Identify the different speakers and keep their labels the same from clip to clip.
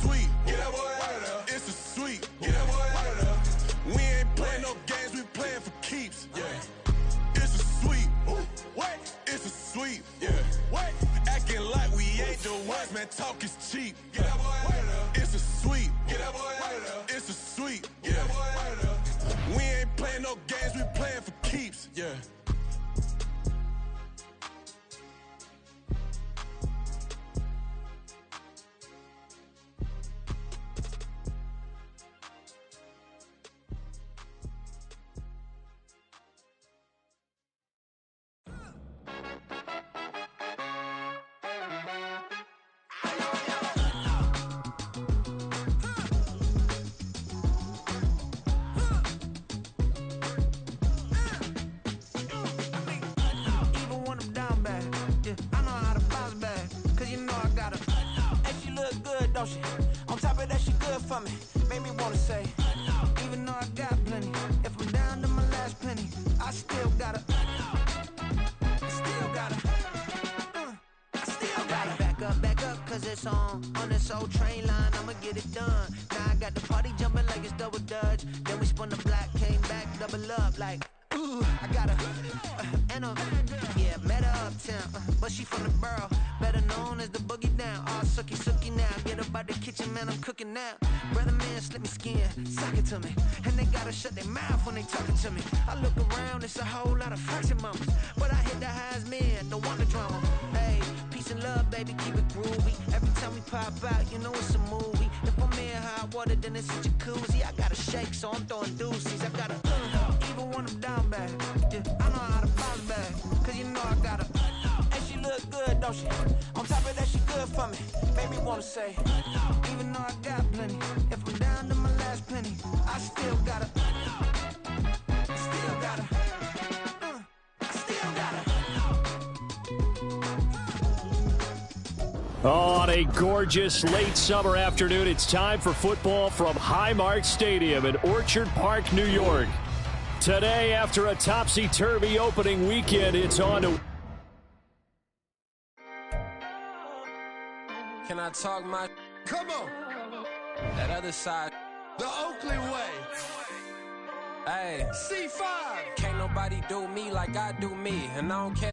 Speaker 1: sweep. Get that boy out of there. It's a sweep. Get that boy out of there. We ain't playing no games, we playing for keeps. Yeah. It's a sweep. What? It's a sweep. Yeah. What? Acting like we ain't the ones, man. Talk is cheap. Get that boy out of there. It's a sweep. Get that boy out of there. It's a sweep. Get that boy out of there. We ain't playing no games, we playing for keeps. Yeah.
Speaker 2: On top of that, she good for me. Made me wanna say, even though I got plenty, if I'm down to my last penny, I still gotta back up, cause it's on this old train line, I'ma get it done. Now I got the party jumping like it's double dutch. Then we spun the block, came back, double up like, ooh, I got a, yeah, met her uptown, but she from the borough, better known as the boogie down. All sookie now, get up out the kitchen, man, I'm cooking now. Brother man, slip me skin, suck it to me, and they gotta shut their mouth when they talking to me. I look around, it's a whole lot of fraction mamas, but I hit the highs, man, don't want the drama. Hey, peace and love, baby, keep it groovy. Every time we pop out, you know it's a movie. If I'm in hot water, then it's a jacuzzi. I gotta shake, so I'm throwing deuces. I gotta, even when I'm down bad, yeah, I know how to bounce back, cause you know I gotta. And she look good, don't she? On top of that, she good for me. Made me wanna say, even though I got plenty, if I'm down to my last penny, I still gotta, still gotta.
Speaker 3: On a gorgeous late summer afternoon, it's time for football from Highmark Stadium in Orchard Park, New York. Today, after a topsy-turvy opening weekend, it's on to...
Speaker 4: Can I talk my...
Speaker 1: Come on.
Speaker 4: That other side.
Speaker 1: The Oakland way.
Speaker 4: Hey.
Speaker 1: C5.
Speaker 4: Can't nobody do me like I do me. And I don't care.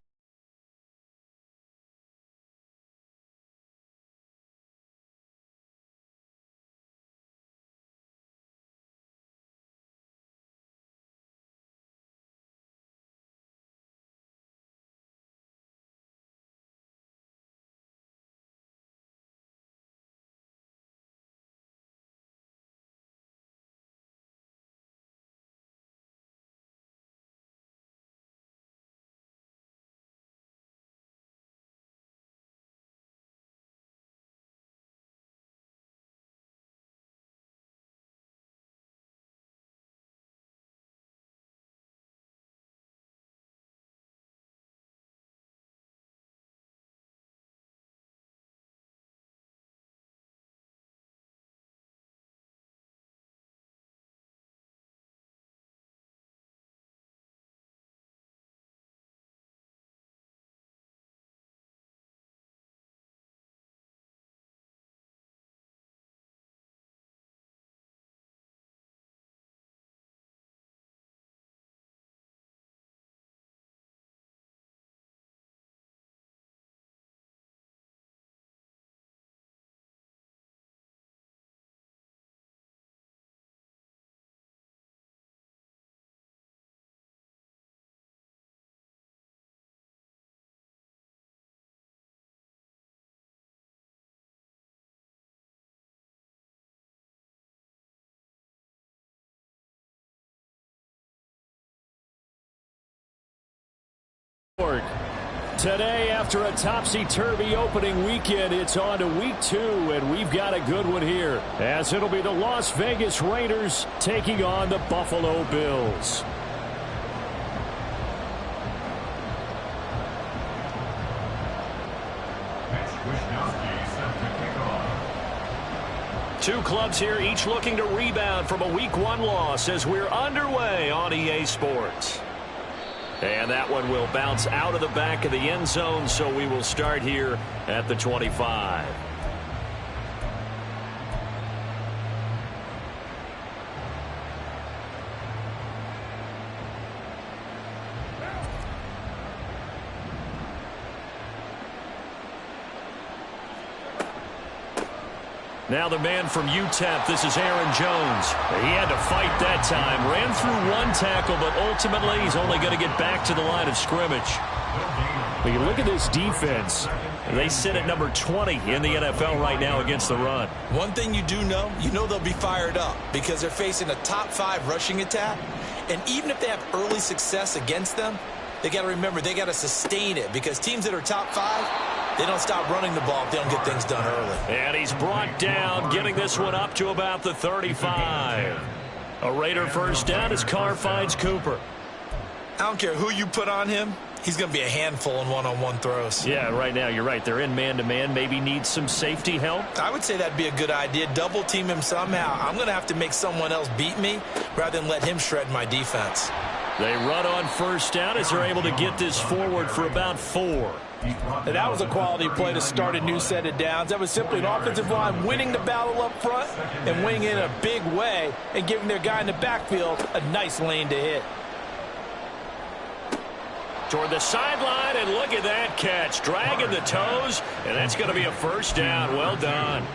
Speaker 3: Today, after a topsy-turvy opening weekend, it's on to week 2, and we've got a good one here, as it'll be the Las Vegas Raiders taking on the Buffalo Bills. Two clubs here, each looking to rebound from a Week 1 loss as we're underway on EA Sports. And that one will bounce out of the back of the end zone, so we will start here at the 25. Now the man from UTEP, this is Aaron Jones. He had to fight that time. Ran through one tackle, but ultimately he's only going to get back to the line of scrimmage. When you look at this defense, they sit at number 20 in the NFL right now against the run.
Speaker 5: One thing you do know, they'll be fired up because they're facing a top 5 rushing attack. And even if they have early success against them, they got to remember they got to sustain it because teams that are top 5, they don't stop running the ball if they don't get things done early.
Speaker 3: And he's brought down, getting this one up to about the 35. A Raider first down as Carr finds Cooper.
Speaker 5: I don't care who you put on him. He's going to be a handful in one-on-one throws.
Speaker 3: Yeah, right now you're right. They're in man-to-man. Maybe needs some safety help.
Speaker 5: I would say that'd be a good idea. Double team him somehow. I'm going to have to make someone else beat me rather than let him shred my defense.
Speaker 3: They run on first down as they're able to get this forward for about 4.
Speaker 6: And that was a quality play to start a new set of downs. That was simply an offensive line winning the battle up front and winning in a big way and giving their guy in the backfield a nice lane to hit.
Speaker 3: Toward the sideline, and look at that catch. Dragging the toes, and that's going to be a first down. Well done.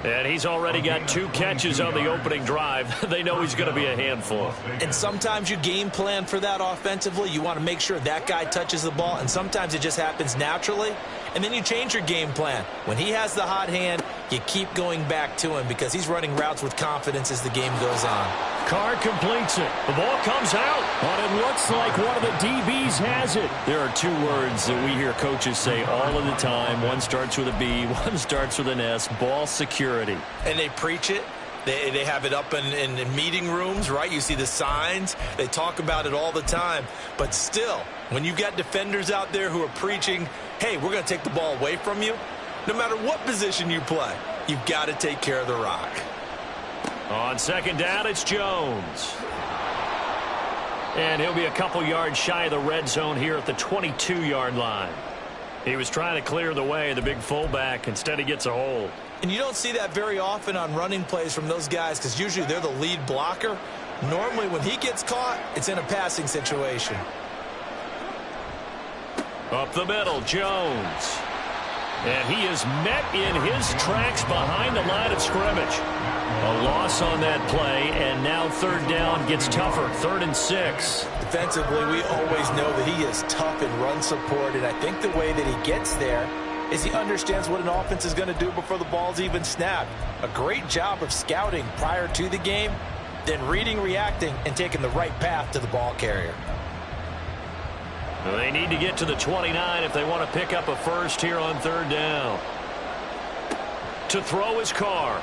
Speaker 3: And he's already got 2 catches on the opening drive. They know he's going to be a handful.
Speaker 5: And sometimes you game plan for that offensively. You want to make sure that guy touches the ball, and sometimes it just happens naturally. And then you change your game plan. When he has the hot hand, you keep going back to him because he's running routes with confidence as the game goes on.
Speaker 3: Carr completes it. The ball comes out, but it looks like one of the DBs has it. There are 2 words that we hear coaches say all of the time. One starts with a B, one starts with an S. Ball security.
Speaker 5: And they preach it. They have it up in meeting rooms, right? You see the signs. They talk about it all the time. But still, when you got defenders out there who are preaching, hey, we're going to take the ball away from you, no matter what position you play, you've got to take care of the rock.
Speaker 3: On second down, it's Jones. And he'll be a couple yards shy of the red zone here at the 22-yard line. He was trying to clear the way, the big fullback. Instead, he gets a hold.
Speaker 5: And you don't see that very often on running plays from those guys because usually they're the lead blocker. Normally, when he gets caught, it's in a passing situation.
Speaker 3: Up the middle, Jones. And he is met in his tracks behind the line of scrimmage. A loss on that play, and now third down gets tougher. 3rd and 6.
Speaker 5: Defensively, we always know that he is tough in run support, and I think the way that he gets there is he understands what an offense is going to do before the ball's even snapped. A great job of scouting prior to the game, then reading, reacting, and taking the right path to the ball carrier.
Speaker 3: They need to get to the 29 if they want to pick up a first here on 3rd down. To throw his Carr.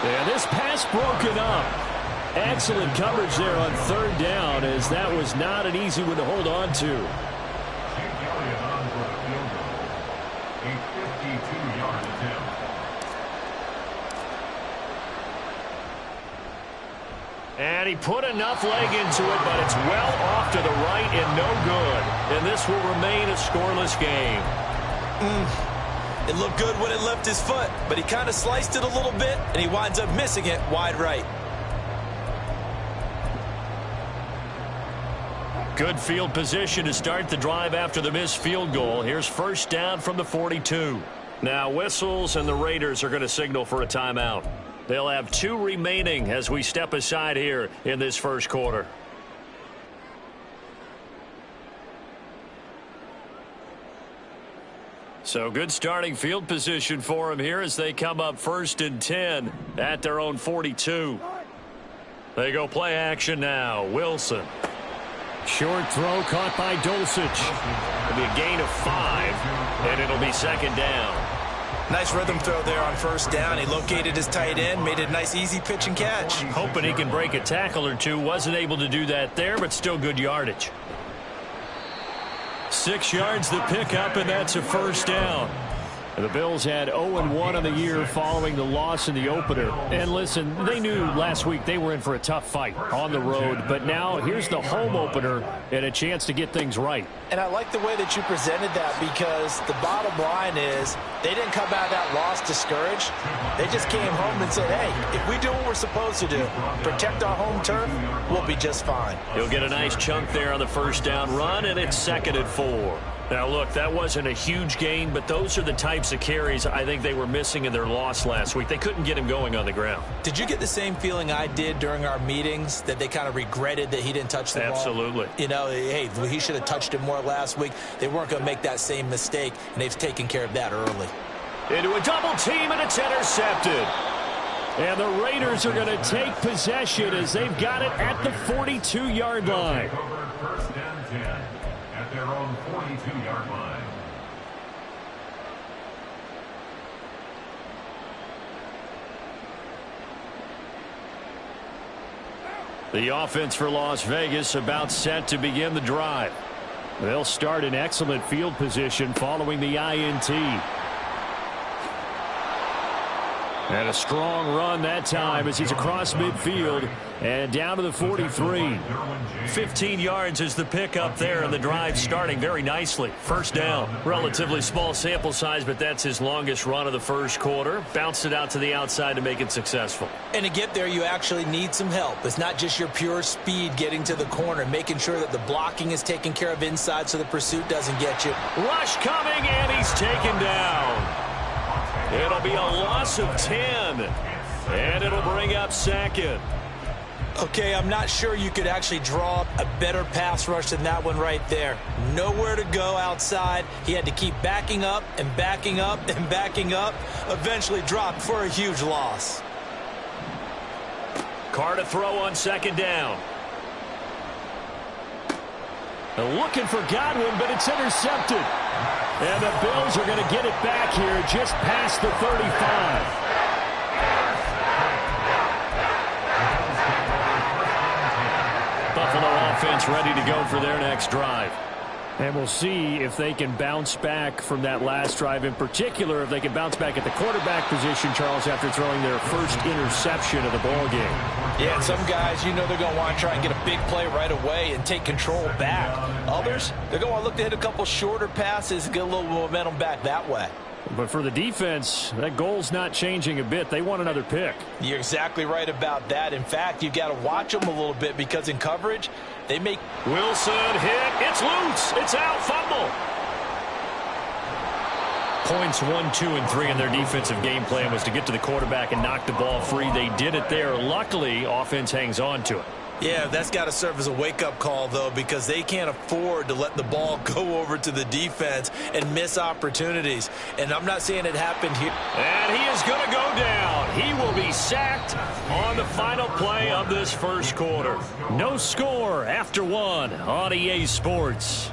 Speaker 3: And this pass broken up. Excellent coverage there on 3rd down, as that was not an easy one to hold on to. And he put enough leg into it, but it's well off to the right and no good. And this will remain a scoreless game.
Speaker 5: It looked good when it left his foot, but he kind of sliced it a little bit, and he winds up missing it wide right.
Speaker 3: Good field position to start the drive after the missed field goal. Here's first down from the 42. Now whistles, and the Raiders are going to signal for a timeout. They'll have 2 remaining as we step aside here in this first quarter. So good starting field position for them here as they come up 1st and 10 at their own 42. They go play action now. Wilson. Short throw caught by Dulcich. It'll be a gain of 5, and it'll be 2nd down.
Speaker 5: Nice rhythm throw there on 1st down. He located his tight end, made it a nice easy pitch and catch.
Speaker 3: Hoping he can break a tackle or 2. Wasn't able to do that there, but still good yardage. 6 yards the pickup, and that's a first down. The Bills had 0-1 on the year following the loss in the opener. And listen, they knew last week they were in for a tough fight on the road. But now here's the home opener and a chance to get things right.
Speaker 6: And I like the way that you presented that because the bottom line is they didn't come out of that loss discouraged. They just came home and said, hey, if we do what we're supposed to do, protect our home turf, we'll be just fine.
Speaker 3: He'll get a nice chunk there on the first down run, and it's 2nd and 4. Now, look, that wasn't a huge gain, but those are the types of carries I think they were missing in their loss last week. They couldn't get him going on the ground.
Speaker 6: Did you get the same feeling I did during our meetings, that they kind of regretted that he didn't touch the ball?
Speaker 3: Absolutely.
Speaker 6: You know, hey, he should have touched it more last week. They weren't going to make that same mistake, and they've taken care of that early.
Speaker 3: Into a double team, and it's intercepted. And the Raiders are going to take possession as they've got it at the 42-yard line.
Speaker 7: First and 10 at their own 42-yard line.
Speaker 3: The offense for Las Vegas about set to begin the drive. They'll start in excellent field position following the INT. And a strong run that time as he's across midfield and down to the 43.
Speaker 8: 15 yards is the pickup there, and the drive starting very nicely. First down.
Speaker 3: Relatively small sample size, but that's his longest run of the first quarter. Bounced it out to the outside to make it successful.
Speaker 6: And to get there, you actually need some help. It's not just your pure speed getting to the corner, making sure that the blocking is taken care of inside so the pursuit doesn't get you.
Speaker 3: Rush coming, and he's taken down. It'll be a loss of 10, and it'll bring up second.
Speaker 6: Okay, I'm not sure you could actually draw up a better pass rush than that one right there. Nowhere to go outside. He had to keep backing up and backing up and backing up. Eventually dropped for a huge loss.
Speaker 3: Carr to throw on second down. Looking for Godwin, but it's intercepted. And the Bills are going to get it back here just past the 35. Buffalo offense ready to go for their next drive. And we'll see if they can bounce back from that last drive. In particular, if they can bounce back at the quarterback position, Charles, after throwing their first interception of the ball game.
Speaker 6: Yeah, and some guys, you know, they're going to want to try and get a big play right away and take control back. Others, they're going to want to look to hit a couple shorter passes and get a little momentum back that way.
Speaker 3: But for the defense, that goal's not changing a bit. They want another pick.
Speaker 6: You're exactly right about that. In fact, you've got to watch them a little bit because in coverage, they make...
Speaker 3: Wilson hit. It's loose. It's out. Fumble. Points 1, 2, and 3 in their defensive game plan was to get to the quarterback and knock the ball free. They did it there. Luckily, offense hangs on to it.
Speaker 5: Yeah, that's got to serve as a wake-up call, though, because they can't afford to let the ball go over to the defense and miss opportunities. And I'm not seeing it happen here.
Speaker 3: And he is going to go down. He will be sacked on the final play of this first quarter. No score after one on EA Sports.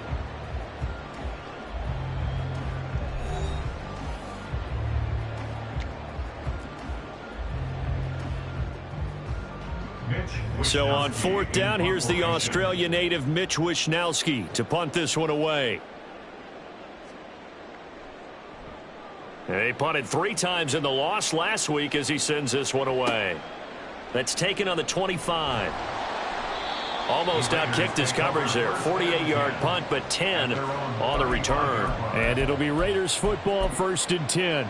Speaker 3: So on fourth down, here's the Australia native Mitch Wishnowsky to punt this one away. They punted 3 times in the loss last week as he sends this one away. That's taken on the 25. Almost outkicked his coverage there. 48-yard punt, but 10 on the return. And it'll be Raiders football, 1st and 10.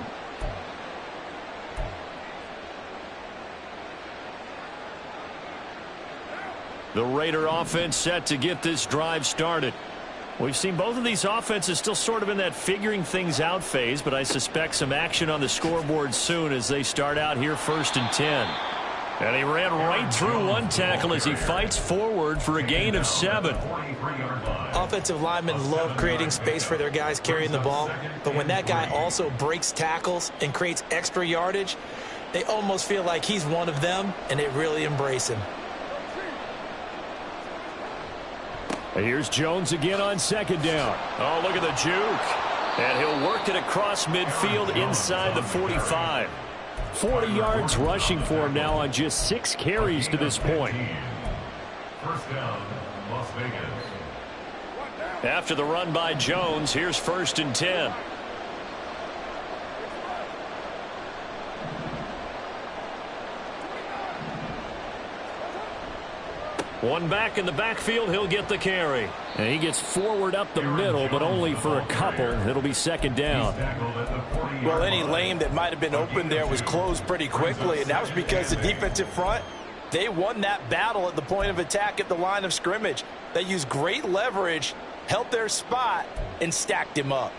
Speaker 3: The Raider offense set to get this drive started. We've seen both of these offenses still sort of in that figuring things out phase, but I suspect some action on the scoreboard soon as they start out here 1st and 10. And he ran right through one tackle as he fights forward for a gain of 7.
Speaker 6: Offensive linemen love creating space for their guys carrying the ball, but when that guy also breaks tackles and creates extra yardage, they almost feel like he's one of them, and they really embrace him.
Speaker 3: Here's Jones again on 2nd down. Oh, look at the juke. And he'll work it across midfield inside the 45. 40 yards rushing for him now on just 6 carries to this point.
Speaker 7: First down, Las Vegas.
Speaker 3: After the run by Jones, here's 1st and 10. One back in the backfield, he'll get the carry. And he gets forward up the middle, but only for a couple. It'll be 2nd down.
Speaker 6: Well, any lane that might have been open there was closed pretty quickly, and that was because the defensive front, they won that battle at the point of attack at the line of scrimmage. They used great leverage held their spot, and stacked him up.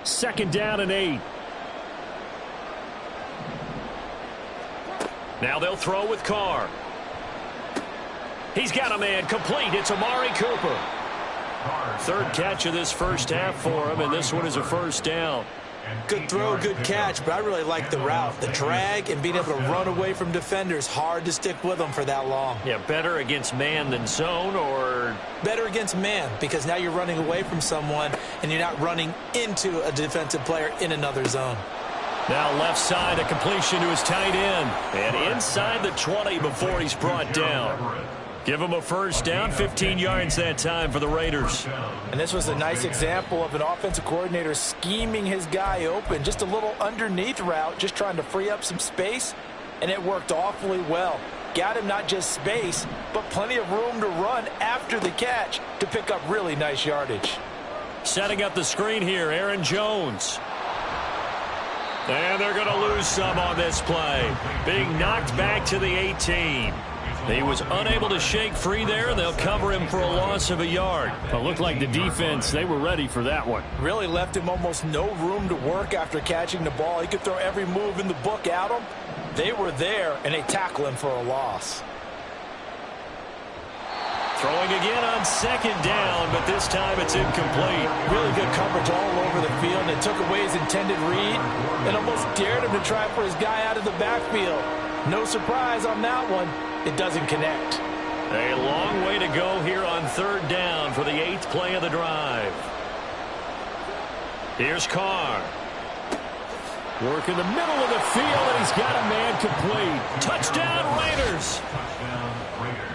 Speaker 3: 2nd down and 8. Now they'll throw with Carr. He's got a man complete. It's Amari Cooper. 3rd catch of this first half for him, and this one is a 1st down.
Speaker 6: Good throw, good catch, but I really like the route. The drag and being able to run away from defenders, hard to stick with them for that long.
Speaker 3: Yeah, better against man than zone, or?
Speaker 6: Better against man, because now you're running away from someone and you're not running into a defensive player in another zone.
Speaker 3: Now left side, a completion to his tight end. And inside the 20 before he's brought down. Give him a 1st down, 15 yards that time for the Raiders.
Speaker 6: And this was a nice example of an offensive coordinator scheming his guy open. Just a little underneath route, just trying to free up some space, and it worked awfully well. Got him not just space, but plenty of room to run after the catch to pick up really nice yardage.
Speaker 3: Setting up the screen here, Aaron Jones. And they're going to lose some on this play. Being knocked back to the 18. He was unable to shake free there, and they'll cover him for a loss of a yard. It looked like the defense, they were ready for that one.
Speaker 6: Really left him almost no room to work after catching the ball. He could throw every move in the book at him. They were there, and they tackle him for a loss.
Speaker 3: Throwing again on 2nd down, but this time it's incomplete.
Speaker 6: Really good coverage all over the field, and it took away his intended read and almost dared him to try for his guy out of the backfield. No surprise on that one. It doesn't connect.
Speaker 3: A long way to go here on 3rd down for the 8th play of the drive. Here's Carr. Work in the middle of the field, and he's got a man complete. Touchdown, Raiders.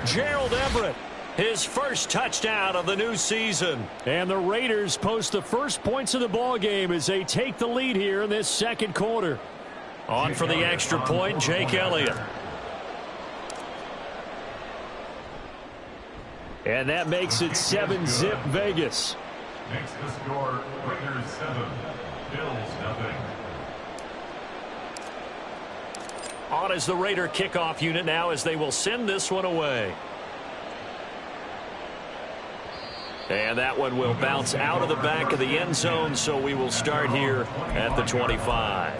Speaker 3: Gerald Everett, his 1st touchdown of the new season. And the Raiders post the first points of the ball game as they take the lead here in this 2nd quarter. On for the extra point, Jake Elliott. And that makes it 7-zip Vegas.
Speaker 7: Makes the score Raiders 7, Bills 0.
Speaker 3: On is the Raider kickoff unit now as they will send this one away. And that one will bounce out of the back of the end zone, so we will start here at the 25.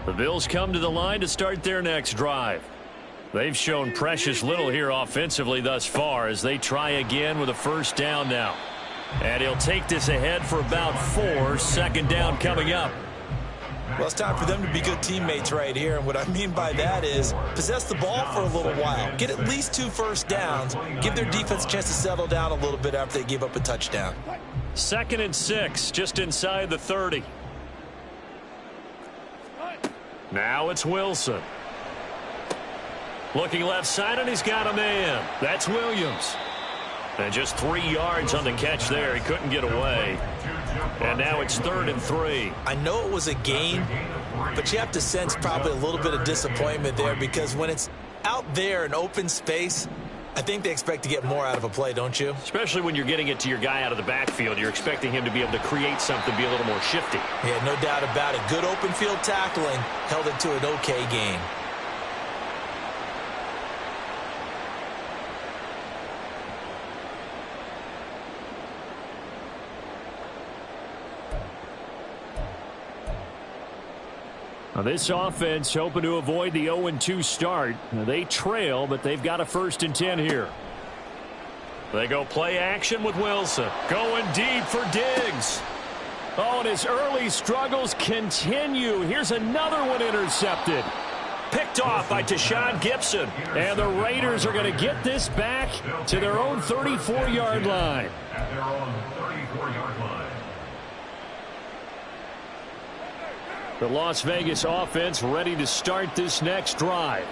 Speaker 3: The Bills come to the line to start their next drive. They've shown precious little here offensively thus far as they try again with a 1st down now. And he'll take this ahead for about 4. 2nd down coming up.
Speaker 6: Well, it's time for them to be good teammates right here. And what I mean by that is possess the ball for a little while. Get at least 2 1st downs. Give their defense a chance to settle down a little bit after they give up a touchdown.
Speaker 3: 2nd and 6, just inside the 30. Now it's Wilson. Looking left side, and he's got a man. That's Williams. And just 3 yards on the catch there. He couldn't get away. And now it's 3rd and 3.
Speaker 6: I know it was a gain, but you have to sense probably a little bit of disappointment there because when it's out there in open space, I think they expect to get more out of a play, don't you?
Speaker 3: Especially when you're getting it to your guy out of the backfield. You're expecting him to be able to create something, be a little more shifty.
Speaker 6: Yeah, no doubt about it. Good open field tackling held it to an okay gain.
Speaker 3: Now this offense hoping to avoid the 0-2 start. Now they trail, but they've got a 1st and 10 here. They go play action with Wilson. Going deep for Diggs. Oh, and his early struggles continue. Here's another one intercepted. Picked off by Tashawn Gibson. And the Raiders are going to get this back to their own 34-yard line.
Speaker 7: At their own 34-yard line.
Speaker 3: The Las Vegas offense ready to start this next drive.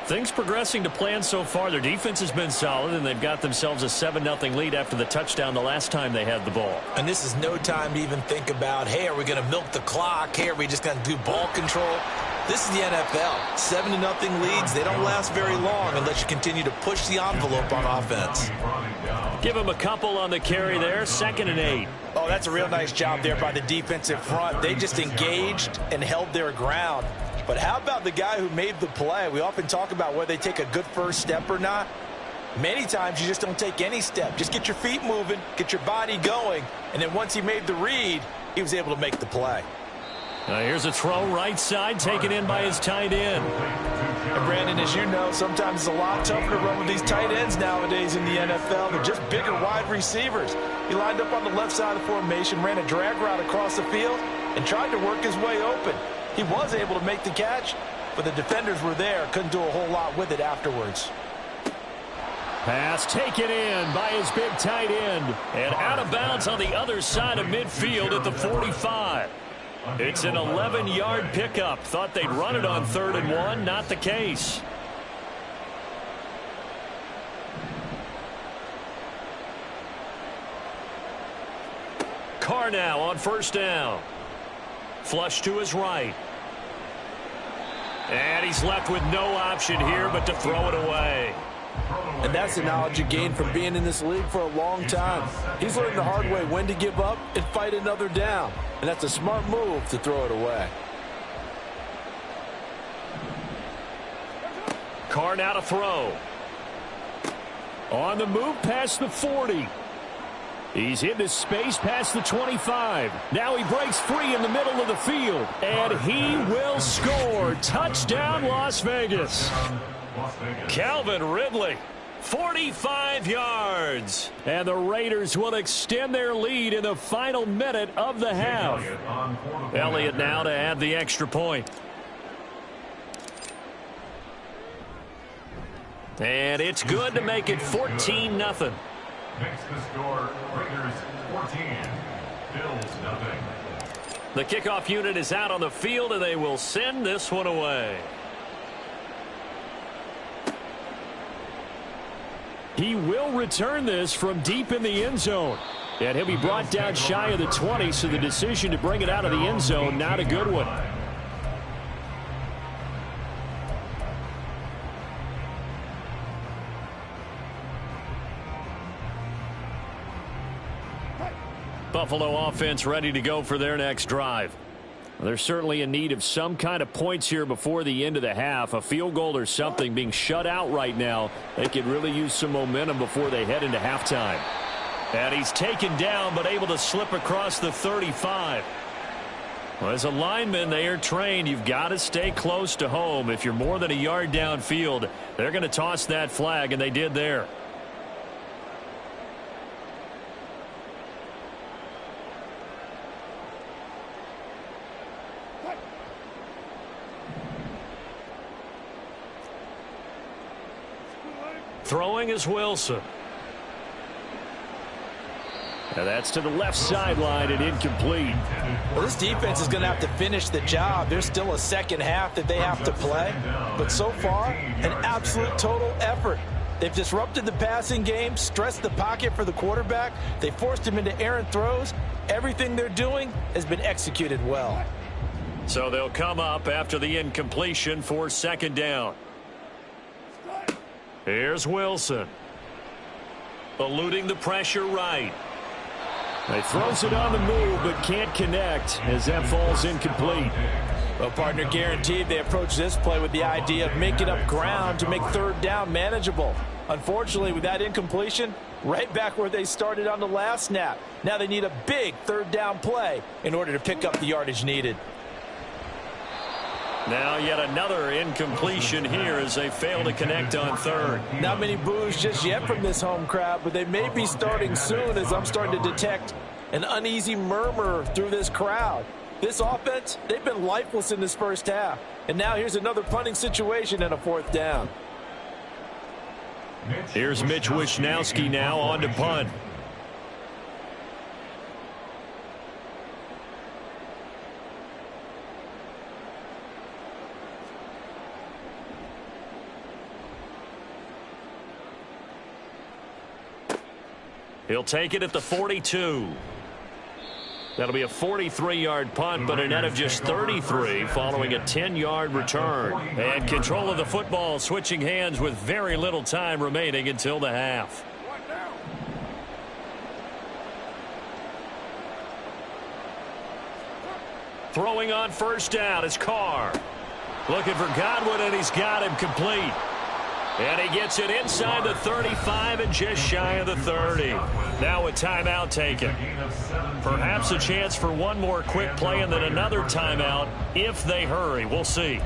Speaker 3: Things progressing to plan so far. Their defense has been solid, and they've got themselves a 7-0 lead after the touchdown the last time they had the ball.
Speaker 6: And this is no time to even think about, hey, are we going to milk the clock? Hey, are we just going to do ball control?
Speaker 5: This is the NFL. 7-0 leads. They don't last very long unless you continue to push the envelope on offense.
Speaker 8: Give him a couple on the carry there. 2nd and 8.
Speaker 6: Oh, that's a real nice job there by the defensive front. They just engaged and held their ground. But how about the guy who made the play? We often talk about whether they take a good first step or not. Many times you just don't take any step. Just get your feet moving, get your body going, and then once he made the read, he was able to make the play.
Speaker 8: Here's a throw right side, taken in by his tight end.
Speaker 6: And Brandon, as you know, sometimes it's a lot tougher to run with these tight ends nowadays in the NFL. They're just bigger wide receivers. He lined up on the left side of the formation, ran a drag route across the field, and tried to work his way open. He was able to make the catch, but the defenders were there. Couldn't do a whole lot with it afterwards.
Speaker 8: Pass taken in by his big tight end. And out of bounds on the other side of midfield at the 45. It's an 11-yard pickup. Thought they'd run it on 3rd and 1. Not the case. Carr now on 1st down. Flush to his right. And he's left with no option here but to throw it away.
Speaker 6: And that's the knowledge you gain from being in this league for a long time. He's learned the hard way when to give up and fight another down. And that's a smart move to throw it away.
Speaker 8: Carr now to throw. On the move past the 40. He's into space past the 25. Now he breaks free in the middle of the field. And he will score. Touchdown, Las Vegas. Calvin Ridley, 45 yards. And the Raiders will extend their lead in the final minute of the half. Elliott now to add the extra point. And it's good to make it 14-0.
Speaker 7: Makes the score Raiders 14, Bills 0.
Speaker 8: The kickoff unit is out on the field, and they will send this one away. He will return this from deep in the end zone. And he'll be brought down shy of the 20, so the decision to bring it out of the end zone, not a good one. Buffalo offense ready to go for their next drive. They're certainly in need of some kind of points here before the end of the half. A field goal or something. Being shut out right now, they could really use some momentum before they head into halftime. And he's taken down but able to slip across the 35. Well, as a lineman, they are trained. You've got to stay close to home. If you're more than a yard downfield, they're going to toss that flag, and they did there. Throwing is Wilson. And that's to the left sideline and incomplete.
Speaker 6: Well, this defense is going to have to finish the job. There's still a second half that they have to play. But so far, an absolute total effort. They've disrupted the passing game, stressed the pocket for the quarterback. They forced him into errant throws. Everything they're doing has been executed well.
Speaker 8: So they'll come up after the incompletion for 2nd down. Here's Wilson. Eluding the pressure right. He throws it on the move but can't connect as that falls incomplete.
Speaker 6: Well, partner, guaranteed they approach this play with the idea of making up ground to make 3rd down manageable. Unfortunately, with that incompletion, right back where they started on the last snap. Now they need a big 3rd down play in order to pick up the yardage needed.
Speaker 8: Now yet another incompletion here as they fail to connect on 3rd.
Speaker 6: Not many boos just yet from this home crowd, but they may be starting soon as I'm starting to detect an uneasy murmur through this crowd. This offense, they've been lifeless in this first half. And now here's another punting situation and a 4th down.
Speaker 8: Here's Mitch Wishnowsky now on to punt. He'll take it at the 42.
Speaker 3: That'll be a 43-yard punt, but a net of just 33 following a 10-yard return. And control of the football switching hands with very little time remaining until the half. Throwing on first down is Carr. Looking for Godwin, and he's got him complete. And he gets it inside the 35 and just shy of the 30. Now a timeout taken. Perhaps a chance for one more quick play and then another timeout if they hurry. We'll see.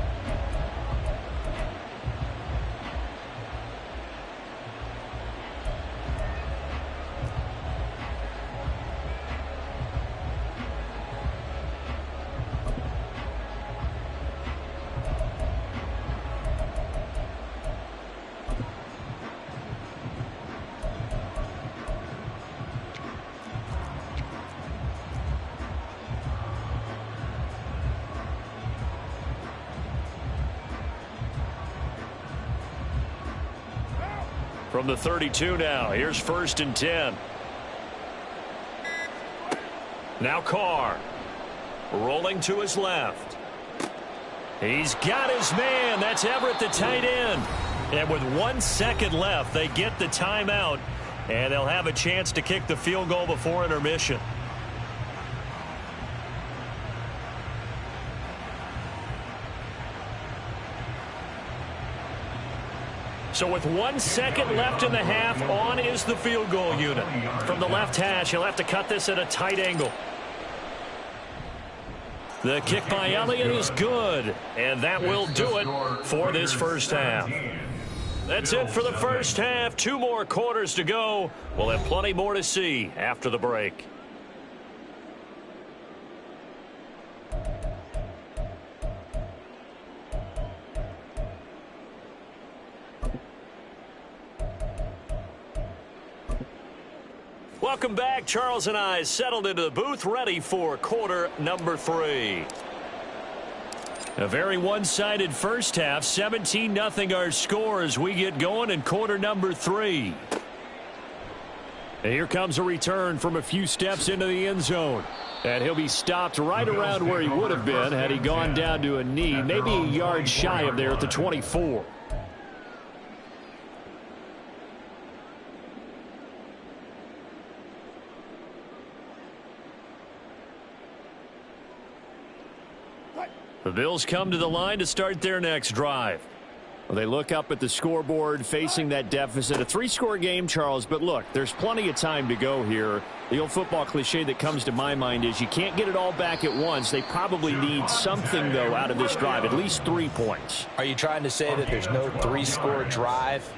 Speaker 3: From the 32 now, here's 1st and 10. Now Carr. Rolling to his left. He's got his man. That's Everett, the tight end. And with 1 second left, they get the timeout, and they'll have a chance to kick the field goal before intermission. So with 1 second left in the half, on is the field goal unit. From the left hash, he'll have to cut this at a tight angle. The kick by Elliott is good, and that will do it for this first half. That's it for the first half. 2 more quarters to go. We'll have plenty more to see after the break. Welcome back. Charles and I settled into the booth, ready for quarter number 3. A very one-sided first half. 17-0 our score as we get going in quarter number 3. And here comes a return from a few steps into the end zone. And he'll be stopped right around where he would have been had he gone down to a knee, maybe a yard shy of there at the 24. The Bills come to the line to start their next drive. Well, they look up at the scoreboard facing that deficit. A 3-score game, Charles, but look, there's plenty of time to go here. The old football cliche that comes to my mind is you can't get it all back at once. They probably need something, though, out of this drive, at least 3 points.
Speaker 6: Are you trying to say that there's no 3-score drive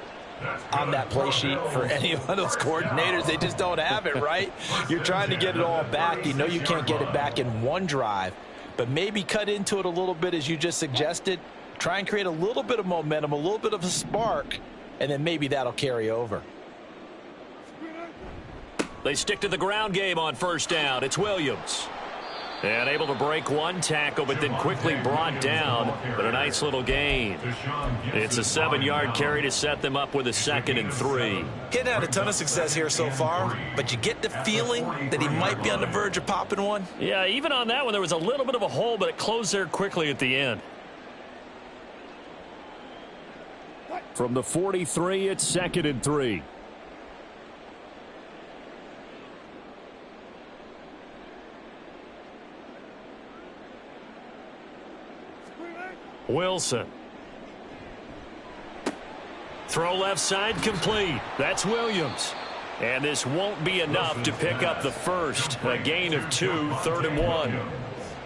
Speaker 6: on that play sheet for any one of those coordinators? They just don't have it, right? You're trying to get it all back. You know you can't get it back in one drive. But maybe cut into it a little bit as you just suggested. Try and create a little bit of momentum, a little bit of a spark, and then maybe that'll carry over.
Speaker 3: They stick to the ground game on first down. It's Williams. And able to break one tackle, but then quickly brought down. But a nice little gain. It's a 7-yard carry to set them up with a 2nd and 3.
Speaker 6: He hadn't had a ton of success here so far, but you get the feeling that he might be on the verge of popping one.
Speaker 3: Yeah, even on that one, there was a little bit of a hole, but it closed there quickly at the end. From the 43, it's 2nd and 3. Wilson. Throw left side complete. That's Williams. And this won't be enough to pick up the first. A gain of 2, 3rd and 1.
Speaker 6: And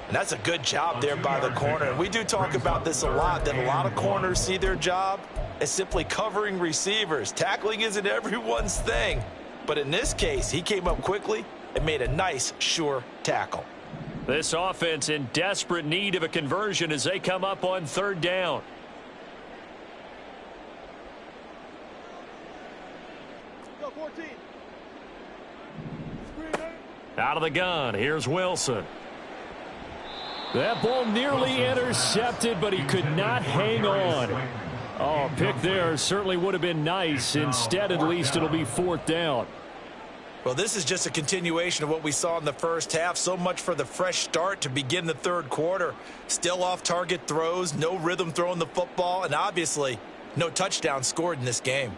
Speaker 6: that's a good job there by the corner. And we do talk about this a lot, that a lot of corners see their job as simply covering receivers. Tackling isn't everyone's thing. But in this case, he came up quickly and made a nice, sure tackle.
Speaker 3: This offense in desperate need of a conversion as they come up on 3rd down.
Speaker 1: Go 14.
Speaker 3: Out of the gun, here's Wilson. That ball nearly intercepted, but he could not hang on. Oh, pick there certainly would have been nice. Instead, at least, it'll be 4th down.
Speaker 6: Well, this is just a continuation of what we saw in the first half. So much for the fresh start to begin the third quarter. Still off-target throws, no rhythm throwing the football, and obviously no touchdown scored in this game.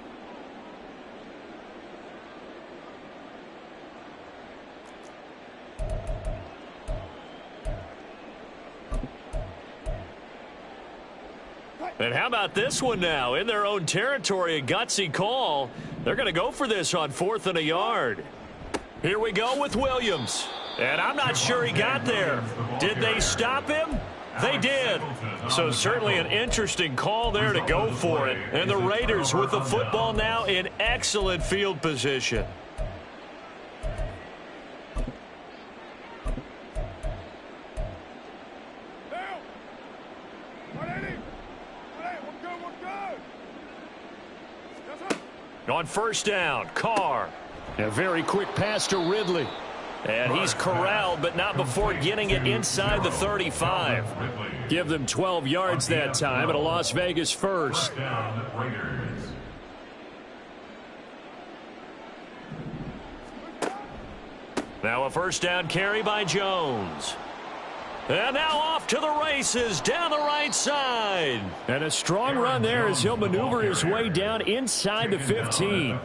Speaker 3: And how about this one now? In their own territory, a gutsy call. They're going to go for this on 4th and a yard. Here we go with Williams. And I'm not sure he got there. Did they stop him? They did. So certainly an interesting call there to go for it. And the Raiders with the football now in excellent field position. On first down, Carr. A very quick pass to Ridley. And he's corralled, but not before getting it inside the 35. Give them 12 yards that time at a Las Vegas first. Now a first down carry by Jones. And now off to the races down the right side. And a strong run there as he'll maneuver his way down inside the 15.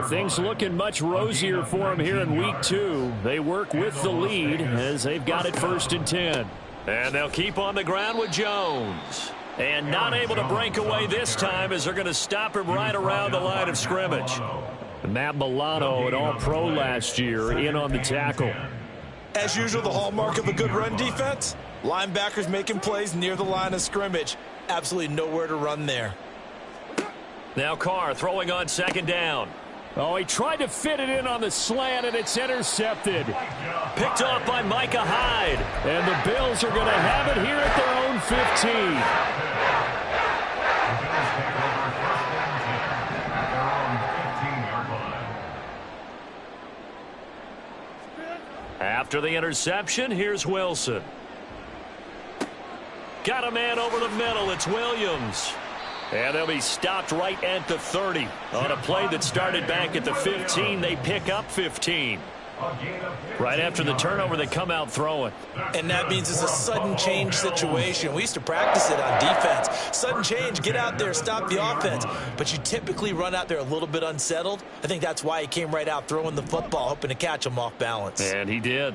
Speaker 3: Things looking much rosier for him here in week 2. They work with the lead as they've got it 1st and 10. And they'll keep on the ground with Jones. And not able to break away this time as they're going to stop him right around the line of scrimmage. Matt Milano, an all-pro last year, in on the tackle.
Speaker 6: As usual, the hallmark of a good run defense, linebackers making plays near the line of scrimmage. Absolutely nowhere to run there.
Speaker 3: Now Carr throwing on 2nd down. Oh, he tried to fit it in on the slant, and it's intercepted. Picked off by Micah Hyde. And the Bills are going to have it here at their own 15. After the interception, here's Wilson. Got a man over the middle. It's Williams. And they'll be stopped right at the 30. On a play that started back at the 15, they pick up 15. Right after the turnover, they come out throwing.
Speaker 6: And that means it's a sudden change situation. We used to practice it on defense. Sudden change, get out there, stop the offense. But you typically run out there a little bit unsettled. I think that's why he came right out throwing the football, hoping to catch him off balance.
Speaker 3: And he did.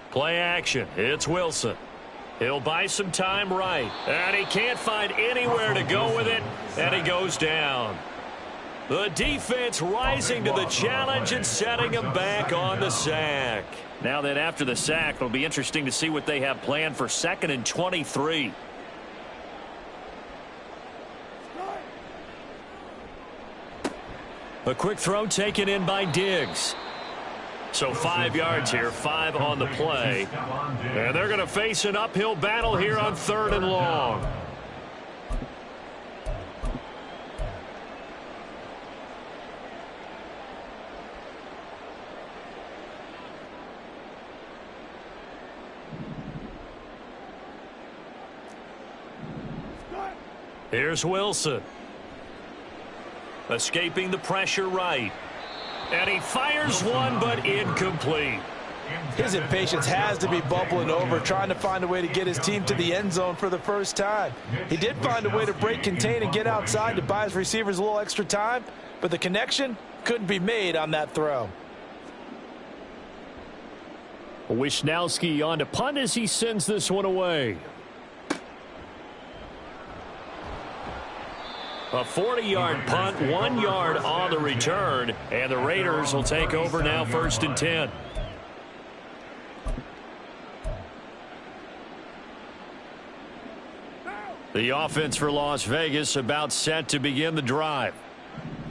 Speaker 3: Play action. It's Wilson. He'll buy some time right. And he can't find anywhere to go with it. And he goes down. The defense rising to the challenge and setting him back on the sack. Now then, after the sack, it'll be interesting to see what they have planned for 2nd and 23. A quick throw taken in by Diggs. So 5 yards here, 5 on the play. And they're going to face an uphill battle here on 3rd and long. Here's Wilson. Escaping the pressure right. And he fires one, but incomplete.
Speaker 6: His impatience has to be bubbling over, trying to find a way to get his team to the end zone for the first time. He did find a way to break, contain, and get outside to buy his receivers a little extra time, but the connection couldn't be made on that throw.
Speaker 3: Wisnowski on to punt as he sends this one away. A 40-yard punt, 1 yard on the return, and the Raiders will take over now 1st and 10. The offense for Las Vegas about set to begin the drive.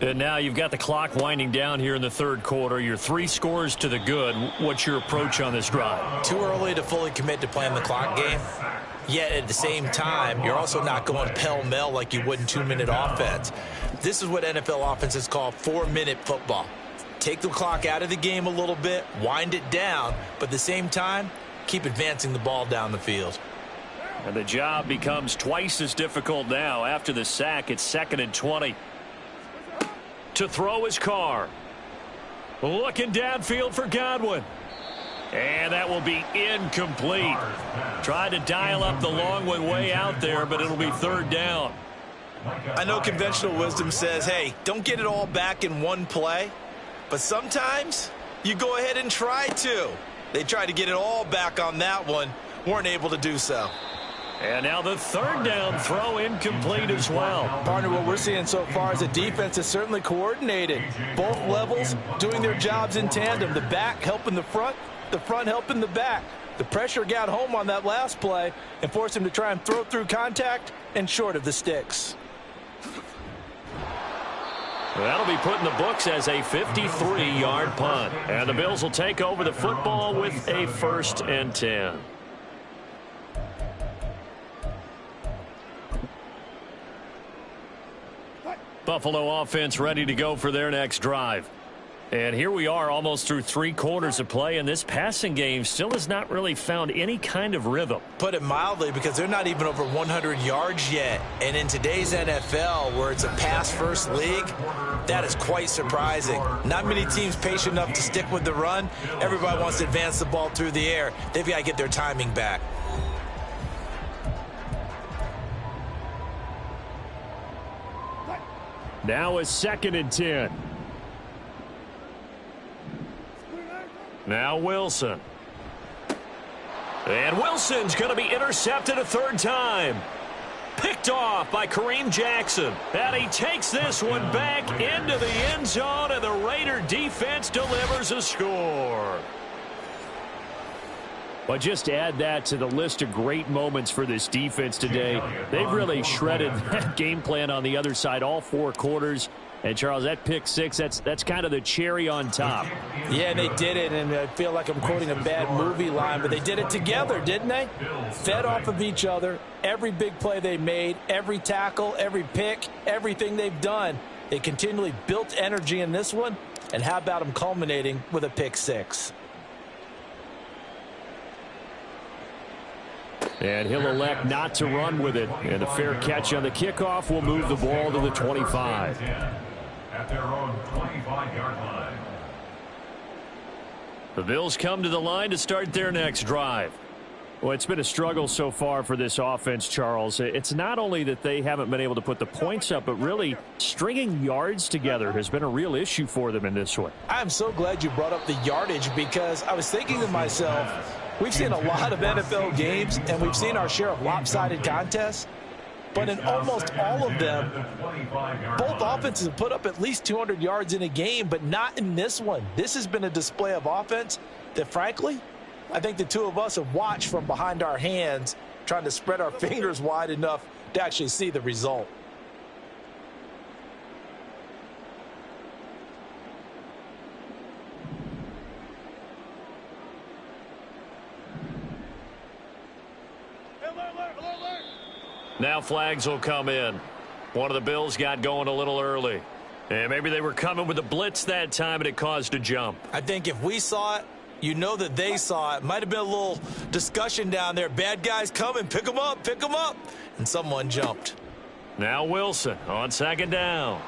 Speaker 3: And now you've got the clock winding down here in the 3rd quarter. You're 3 scores to the good. What's your approach on this drive?
Speaker 6: Too early to fully commit to playing the clock game. Yet at the same time, you're also not going pell-mell like you would in 2-minute offense. This is what NFL offenses call 4-minute football. Take the clock out of the game a little bit, wind it down, but at the same time, keep advancing the ball down the field.
Speaker 3: And the job becomes twice as difficult now. After the sack, it's 2nd and 20. To throw his car. Looking downfield for Godwin. And that will be incomplete. Tried to dial up the long one way out there, but it'll be third down.
Speaker 5: I know conventional wisdom says, hey, don't get it all back in one play. But sometimes you go ahead and try to. They tried to get it all back on that one. Weren't able to do so.
Speaker 3: And now the third down throw incomplete as well.
Speaker 6: Partner, what we're seeing so far is a defense is certainly coordinated. Both levels doing their jobs in tandem. The back helping the front helping the back. The pressure got home on that last play and forced him to try and throw through contact and short of the sticks.
Speaker 3: That'll be put in the books as a 53-yard punt. And the Bills will take over the football with a 1st and 10. Buffalo offense ready to go for their next drive. And here we are almost through 3 quarters of play, and this passing game still has not really found any kind of rhythm.
Speaker 5: Put it mildly, because they're not even over 100 yards yet. And in today's NFL, where it's a pass-first league, that is quite surprising. Not many teams patient enough to stick with the run. Everybody wants to advance the ball through the air. They've got to get their timing back.
Speaker 3: Now a 2nd and 10. Now Wilson. And Wilson's going to be intercepted a 3rd time. Picked off by Kareem Jackson. And he takes this one back into the end zone, and the Raider defense delivers a score. But just add that to the list of great moments for this defense today. They've really shredded that game plan on the other side all 4 quarters. And, Charles, that pick 6, that's kind of the cherry on top.
Speaker 6: Yeah, they did it, and I feel like I'm quoting a bad movie line, but they did it together, didn't they? Fed off of each other. Every big play they made, every tackle, every pick, everything they've done. They continually built energy in this one, and how about them culminating with a pick 6?
Speaker 3: And he'll elect not to run with it. And a fair catch on the kickoff will move the ball to the 25.
Speaker 7: At their own 25-yard line.
Speaker 3: The Bills come to the line to start their next drive. Well, it's been a struggle so far for this offense, Charles. It's not only that they haven't been able to put the points up, but really stringing yards together has been a real issue for them in this one.
Speaker 6: I'm so glad you brought up the yardage, because I was thinking to myself, we've seen a lot of NFL games, and we've seen our share of lopsided contests. But in almost all of them, both offenses have put up at least 200 yards in a game, but not in this one. This has been a display of offense that, frankly, I think the two of us have watched from behind our hands, trying to spread our fingers wide enough to actually see the result.
Speaker 3: Now flags will come in. One of the Bills got going a little early. And maybe they were coming with a blitz that time, and it caused a jump.
Speaker 5: I think if we saw it, you know that they saw it. Might have been a little discussion down there. Bad guys coming. Pick them up. Pick them up. And someone jumped.
Speaker 3: Now Wilson on 2nd down.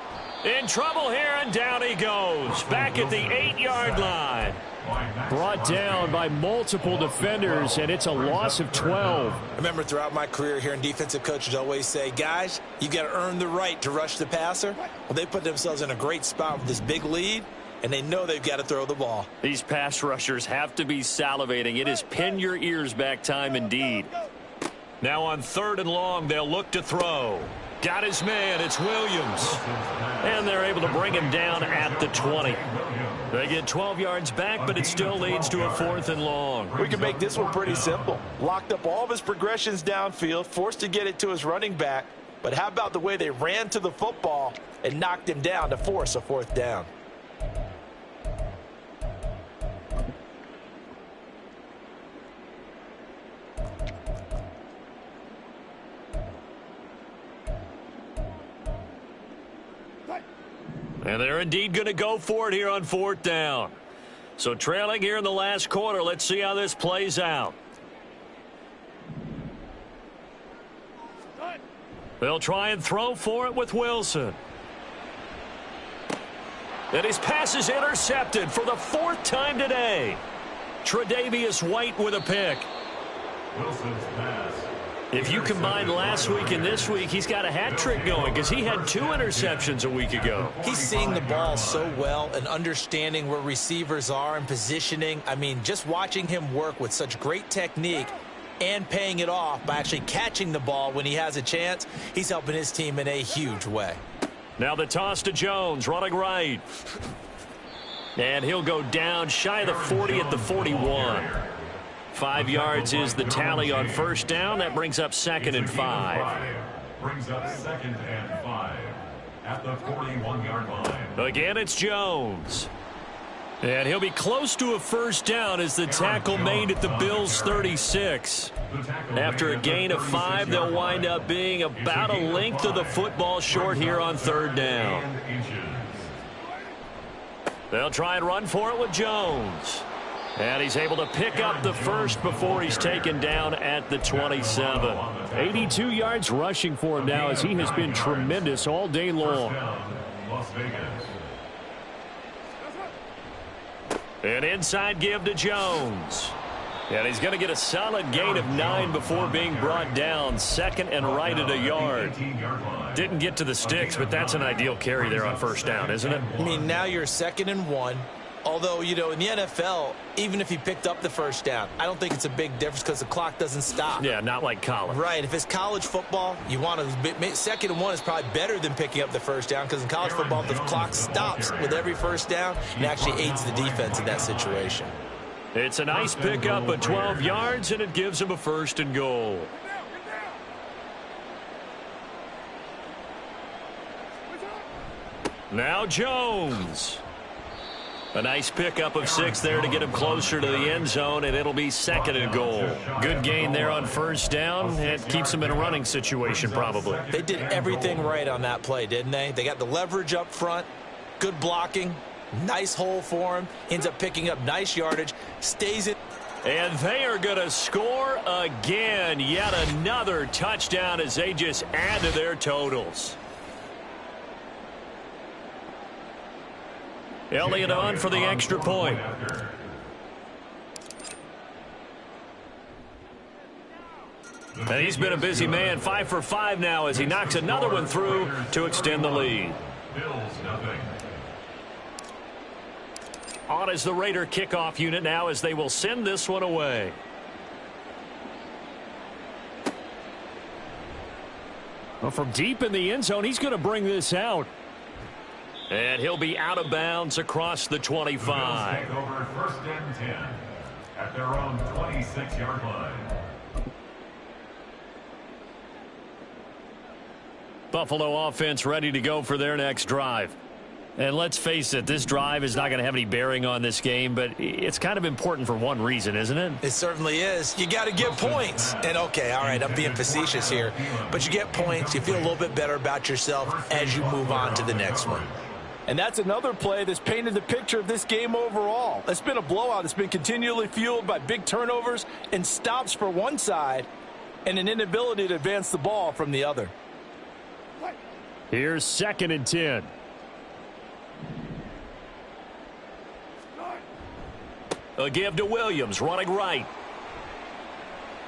Speaker 3: In trouble here, and down he goes. Back at the 8-yard line. Brought down by multiple defenders, and it's a loss of 12.
Speaker 5: I remember throughout my career hearing defensive coaches always say, guys, you got to earn the right to rush the passer. Well, they put themselves in a great spot with this big lead, and they know they've got to throw the ball.
Speaker 3: These pass rushers have to be salivating. It is pin your ears back time indeed. Now on 3rd and long, they'll look to throw. Got his man. It's Williams. And they're able to bring him down at the 20. They get 12 yards back, but it still leads to a 4th and long.
Speaker 6: We can make this one pretty simple. Locked up all of his progressions downfield, forced to get it to his running back. But how about the way they ran to the football and knocked him down to force a 4th down?
Speaker 3: And they're indeed going to go for it here on 4th down. So trailing here in the last quarter, let's see how this plays out. They'll try and throw for it with Wilson.
Speaker 8: And his pass is intercepted for the 4th time today. Tre'Davious White with a pick.
Speaker 7: Wilson's pass.
Speaker 8: If you combine last week and this week, he's got a hat trick going because he had 2 interceptions a week ago.
Speaker 6: He's seeing the ball so well and understanding where receivers are and positioning. I mean, just watching him work with such great technique and paying it off by actually catching the ball when he has a chance, he's helping his team in a huge way.
Speaker 8: Now the toss to Jones, running right. And he'll go down shy of the 40 at the 41. 5 yards is the tally on first down. That brings up 2nd and 5.
Speaker 7: Brings up 2nd and 5 at the 41-yard line.
Speaker 8: Again, it's Jones. And he'll be close to a first down as the tackle made at the Bills' 36. After a gain of 5, they'll wind up being about a length of the football short here on 3rd down. They'll try and run for it with Jones. And he's able to pick up the first before he's taken down at the 27. 82 yards rushing for him now as he has been tremendous all day long.
Speaker 7: Las Vegas.
Speaker 8: An inside give to Jones. And he's going to get a solid gain of 9 before being brought down. 2nd and right at a yard. Didn't get to the sticks, but that's an ideal carry there on first down, isn't it?
Speaker 6: I mean, now you're 2nd and 1. Although, you know, in the NFL, even if he picked up the first down, I don't think it's a big difference because the clock doesn't stop.
Speaker 8: Yeah, not like college.
Speaker 6: Right. If it's college football, you want to 2nd and 1 is probably better than picking up the first down because in college football, the clock stops with every first down and actually aids the defense in that situation.
Speaker 8: It's a nice pickup of 12 yards, and it gives him a 1st and goal. Now Jones. A nice pickup of 6 there to get him closer to the end zone, and it'll be 2nd and goal. Good gain there on first down. It keeps him in a running situation probably.
Speaker 6: They did everything right on that play, didn't they? They got the leverage up front, good blocking, nice hole for him, ends up picking up nice yardage, stays in.
Speaker 8: And they are going to score again. Yet another touchdown as they just add to their totals. Elliott on for the extra point. And he's been a busy man. 5 for 5 now as he knocks another one through to extend the lead.
Speaker 7: Bills nothing.
Speaker 8: On is the Raider kickoff unit now as they will send this one away. Well, from deep in the end zone, he's going to bring this out. And he'll be out of bounds across the 25.
Speaker 7: The Bills take over 1st and 10 at their own 26-yard line.
Speaker 8: Buffalo offense ready to go for their next drive. And let's face it, this drive is not going to have any bearing on this game, but it's kind of important for one reason, isn't it?
Speaker 6: It certainly is. You got to get points. And, okay, all right, I'm being facetious here. But you get points, you feel a little bit better about yourself as you move on to the next one.
Speaker 9: And that's another play that's painted the picture of this game overall. It's been a blowout. It's been continually fueled by big turnovers and stops for one side and an inability to advance the ball from the other.
Speaker 8: Here's 2nd and 10. A give to Williams, running right.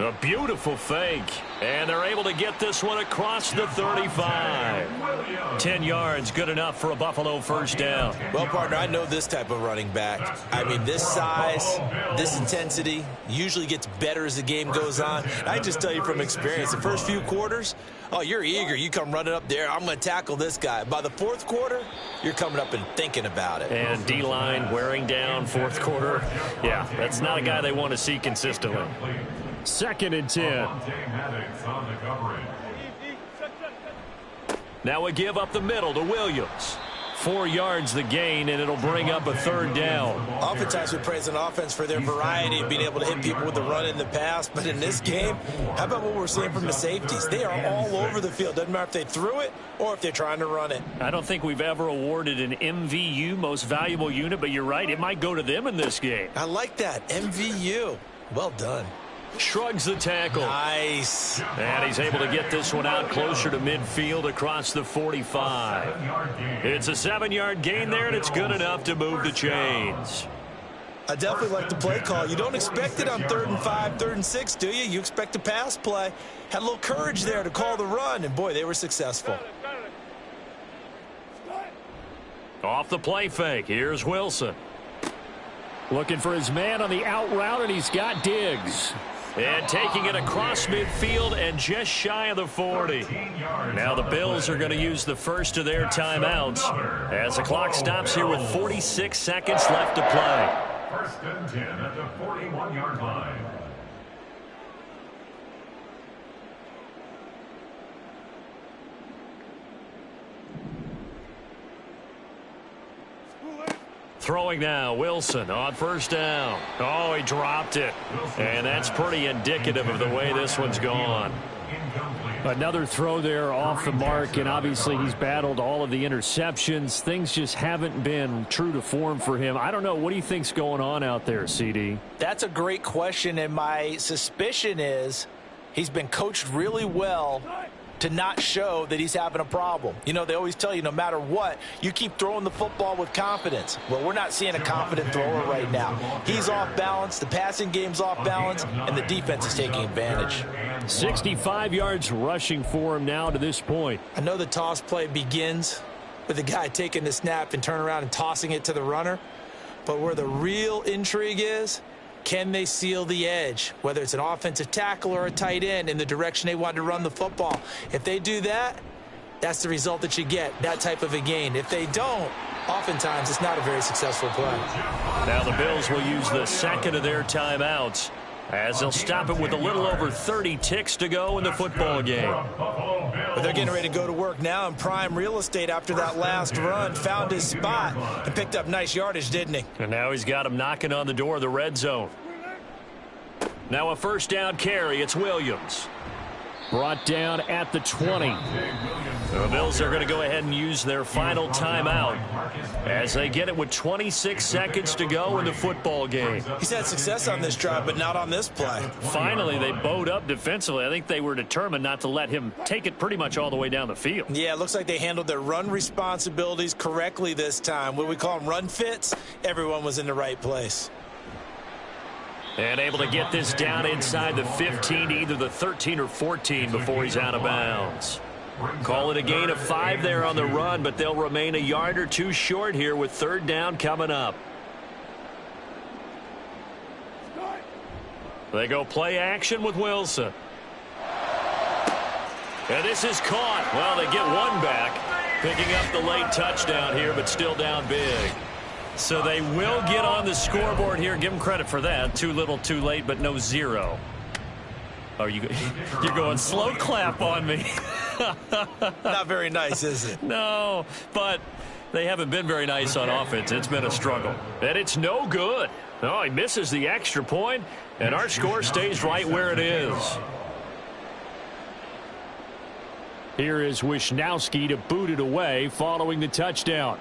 Speaker 8: A beautiful fake. And they're able to get this one across the 35. 10 yards, good enough for a Buffalo first down.
Speaker 6: Well, partner, I know this type of running back. I mean, this size, this intensity usually gets better as the game goes on. I just tell you from experience, the first few quarters, oh, you're eager. You come running up there. I'm going to tackle this guy. By the 4th quarter, you're coming up and thinking about it.
Speaker 8: And D-line wearing down 4th quarter. Yeah, that's not a guy they want to see consistently. 2nd and 10. Now a give up the middle to Williams. 4 yards the gain, and it'll bring up a 3rd down.
Speaker 6: Oftentimes we praise an offense for their variety of being able to hit people with the run in the pass. But in this game, how about what we're seeing from the safeties? They are all over the field. Doesn't matter if they threw it or if they're trying to run it.
Speaker 8: I don't think we've ever awarded an MVU, most valuable unit, but you're right. It might go to them in this game.
Speaker 6: I like that. MVU. Well done.
Speaker 3: Shrugs the tackle.
Speaker 6: Nice.
Speaker 3: And he's able to get this one out closer to midfield across the 45. It's a 7-yard gain there, and it's good enough to move the chains.
Speaker 6: I definitely like the play call. You don't expect it on 3rd and 5, 3rd and 6, do you? You expect a pass play. Had a little courage there to call the run, and boy, they were successful.
Speaker 3: Off the play fake, here's Wilson. Looking for his man on the out route, and he's got Diggs. And taking it across midfield and just shy of the 40. Now the Bills are going to use the first of their timeouts as the clock stops here with 46 seconds left to play.
Speaker 7: 1st and 10 at the 41-yard line.
Speaker 3: Throwing now, Wilson on 1st down. Oh, he dropped it. And that's pretty indicative of the way this one's gone.
Speaker 8: Another throw there off the mark, and obviously he's battled all of the interceptions. Things just haven't been true to form for him. I don't know. What do you think's going on out there, CD?
Speaker 6: That's a great question, and my suspicion is he's been coached really well to not show that he's having a problem. You know, they always tell you no matter what, you keep throwing the football with confidence. Well, we're not seeing a confident thrower right now. He's off balance, the passing game's off balance, and the defense is taking advantage.
Speaker 8: 65 yards rushing for him now to this point.
Speaker 6: I know the toss play begins with the guy taking the snap and turning around and tossing it to the runner, but where the real intrigue is, can they seal the edge, whether it's an offensive tackle or a tight end, in the direction they want to run the football? If they do that, that's the result that you get, that type of a gain. If they don't, oftentimes it's not a very successful play.
Speaker 3: Now the Bills will use the second of their timeouts as they'll stop it with a little over 30 ticks to go in the football game.
Speaker 6: But they're getting ready to go to work now in prime real estate after that last run. Found his spot and picked up nice yardage, didn't he?
Speaker 3: And now he's got him knocking on the door of the red zone. Now a 1st down carry. It's Williams.
Speaker 8: Brought down at the 20.
Speaker 3: The Bills are going to go ahead and use their final timeout as they get it with 26 seconds to go in the football game.
Speaker 6: He's had success on this drive, but not on this play.
Speaker 3: Finally, they bowed up defensively. I think they were determined not to let him take it pretty much all the way down the field.
Speaker 6: Yeah, it looks like they handled their run responsibilities correctly this time. What we call them run fits, everyone was in the right place.
Speaker 3: And able to get this down inside the 15, either the 13 or 14 before he's out of bounds. Call it a gain of 5 there on the run, but they'll remain a yard or two short here with 3rd down coming up. They go play action with Wilson. And this is caught. Well, they get one back, picking up the late touchdown here, but still down big. So they will get on the scoreboard here. Give them credit for that. Too little, too late, but no 0. Oh, you're going slow clap on me.
Speaker 6: Not very nice, is it?
Speaker 3: No, but they haven't been very nice on offense. It's been a struggle. And it's no good. Oh, he misses the extra point, and our score stays right where it is.
Speaker 8: Here is Wisnowski to boot it away following the touchdown.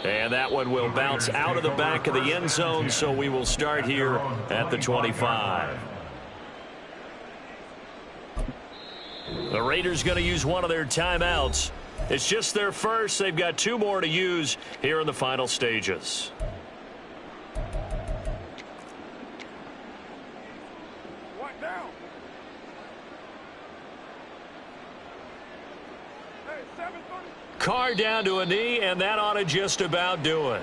Speaker 3: And that one will bounce out of the back of the end zone, so we will start here at the 25. The Raiders going to use one of their timeouts. It's just their first. They've got 2 more to use here in the final stages. Carr down to a knee, and that ought to just about do it.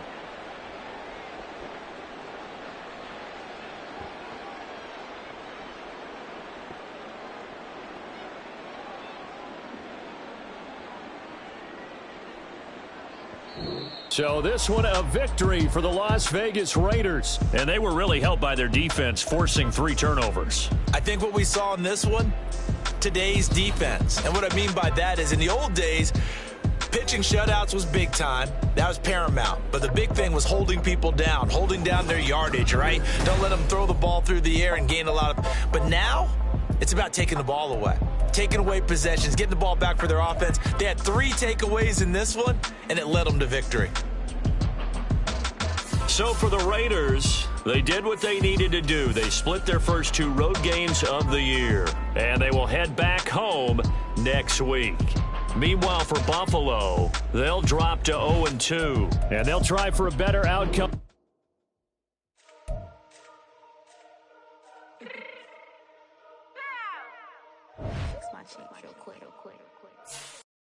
Speaker 8: So this one a victory for the Las Vegas Raiders.
Speaker 3: And they were really helped by their defense, forcing 3 turnovers.
Speaker 6: I think what we saw in this one, today's defense. And what I mean by that is in the old days, pitching shutouts was big time. That was paramount. But the big thing was holding people down, holding down their yardage, right? Don't let them throw the ball through the air and gain a lot of... But now, it's about taking the ball away. Taking away possessions, getting the ball back for their offense. They had 3 takeaways in this one, and it led them to victory.
Speaker 3: So for the Raiders, They did what they needed to do. They split their first 2 road games of the year, and they will head back home next week. Meanwhile, for Buffalo, they'll drop to 0-2, and they'll try for a better outcome.
Speaker 10: Fix my cheeks real quick.